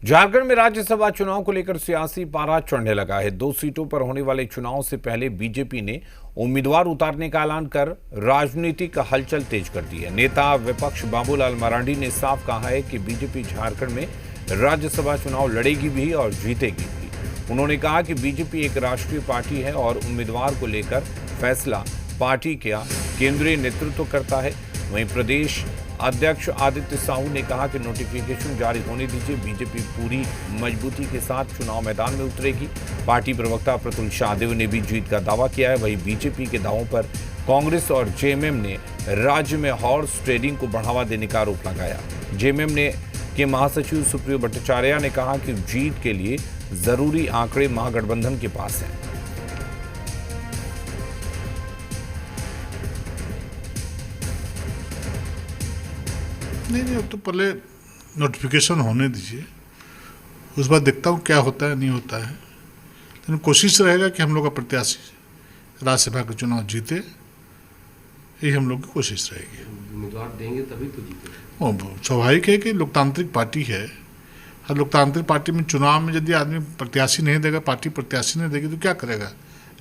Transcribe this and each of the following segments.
झारखंड में राज्यसभा चुनाव को लेकर सियासी पारा चढ़ने लगा है। 2 सीटों पर होने वाले चुनाव से पहले बीजेपी ने उम्मीदवार उतारने का ऐलान कर राजनीतिक हलचल तेज कर दी है। नेता विपक्ष बाबूलाल मरांडी ने साफ कहा है कि बीजेपी झारखंड में राज्यसभा चुनाव लड़ेगी भी और जीतेगी भी। उन्होंने कहा कि बीजेपी एक राष्ट्रीय पार्टी है और उम्मीदवार को लेकर फैसला पार्टी का केंद्रीय नेतृत्व करता है। वहीं प्रदेश अध्यक्ष आदित्य साहू ने कहा कि नोटिफिकेशन जारी होने दीजिए, बीजेपी पूरी मजबूती के साथ चुनाव मैदान में उतरेगी। पार्टी प्रवक्ता प्रतुल शाहदेव ने भी जीत का दावा किया है। वहीं बीजेपी के दावों पर कांग्रेस और जेएमएम ने राज्य में हॉर्स ट्रेडिंग को बढ़ावा देने का आरोप लगाया। जेएमएम के महासचिव सुप्रियो भट्टाचार्य ने कहा कि जीत के लिए जरूरी आंकड़े महागठबंधन के पास हैं। नहीं, अब तो पहले नोटिफिकेशन होने दीजिए, उस बाद देखता हूँ क्या होता है नहीं होता है। लेकिन कोशिश रहेगा कि हम लोग का प्रत्याशी राज्यसभा का चुनाव जीते, यही हम लोग की कोशिश रहेगी। उम्मीदवार देंगे तभी तो जीते। स्वाभाविक है कि लोकतांत्रिक पार्टी है। हर लोकतांत्रिक पार्टी में चुनाव में यदि आदमी प्रत्याशी नहीं देगा, पार्टी प्रत्याशी नहीं देगी तो क्या करेगा,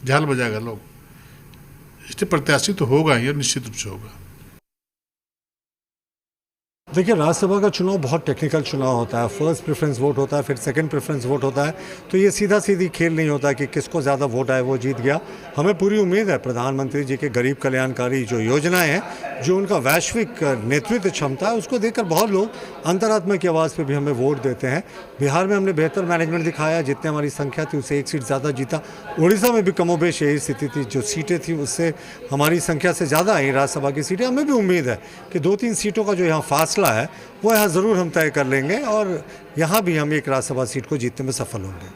झाल बजाएगा लोग। इसलिए प्रत्याशी तो होगा ही और निश्चित रूप से होगा। देखिए, राज्यसभा का चुनाव बहुत टेक्निकल चुनाव होता है। फर्स्ट प्रेफरेंस वोट होता है, फिर सेकंड प्रेफरेंस वोट होता है। तो ये सीधा सीधी खेल नहीं होता कि किसको ज़्यादा वोट आए वो जीत गया। हमें पूरी उम्मीद है प्रधानमंत्री जी के गरीब कल्याणकारी जो योजनाएं हैं, जो उनका वैश्विक नेतृत्व क्षमता है, उसको देखकर बहुत लोग अंतरात्मा की आवाज़ पे भी हमें वोट देते हैं। बिहार में हमने बेहतर मैनेजमेंट दिखाया, जितने हमारी संख्या थी उससे 1 सीट ज़्यादा जीता। उड़ीसा में भी कमोबेश यही स्थिति थी, जो सीटें थी उससे हमारी संख्या से ज़्यादा आई राज्यसभा की सीटें। हमें भी उम्मीद है कि 2-3 सीटों का जो यहाँ फासला है वो यहाँ ज़रूर हम तय कर लेंगे और यहाँ भी हम एक राज्यसभा सीट को जीतने में सफल होंगे।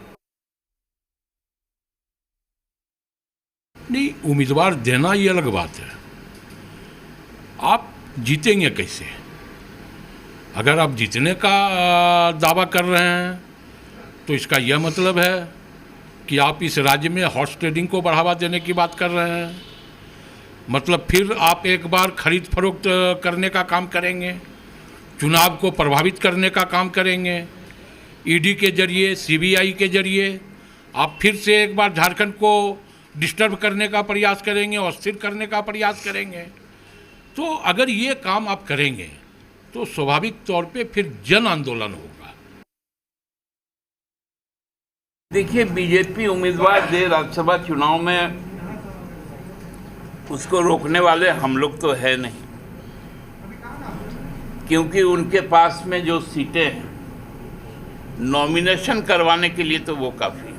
नहीं, उम्मीदवार देना ये अलग बात है, आप जीतेंगे कैसे? अगर आप जीतने का दावा कर रहे हैं तो इसका यह मतलब है कि आप इस राज्य में हॉर्स ट्रेडिंग को बढ़ावा देने की बात कर रहे हैं। मतलब फिर आप एक बार खरीद फरोख्त करने का काम करेंगे, चुनाव को प्रभावित करने का काम करेंगे। ईडी के जरिए, सीबीआई के जरिए आप फिर से एक बार झारखंड को डिस्टर्ब करने का प्रयास करेंगे और स्थिर करने का प्रयास करेंगे। तो अगर ये काम आप करेंगे तो स्वाभाविक तौर पे फिर जन आंदोलन होगा। देखिए, बीजेपी उम्मीदवार दे राज्यसभा चुनाव में, उसको रोकने वाले हम लोग तो है नहीं, क्योंकि उनके पास में जो सीटें हैं नॉमिनेशन करवाने के लिए तो वो काफ़ी है।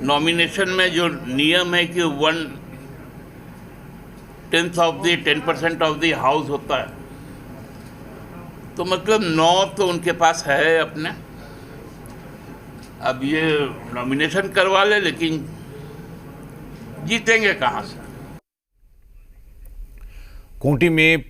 नॉमिनेशन में जो नियम है कि 10% ऑफ द हाउस होता है, तो मतलब 9 तो उनके पास है अपने। अब ये नॉमिनेशन करवा ले, लेकिन जीतेंगे कहाँ से? खूंटी में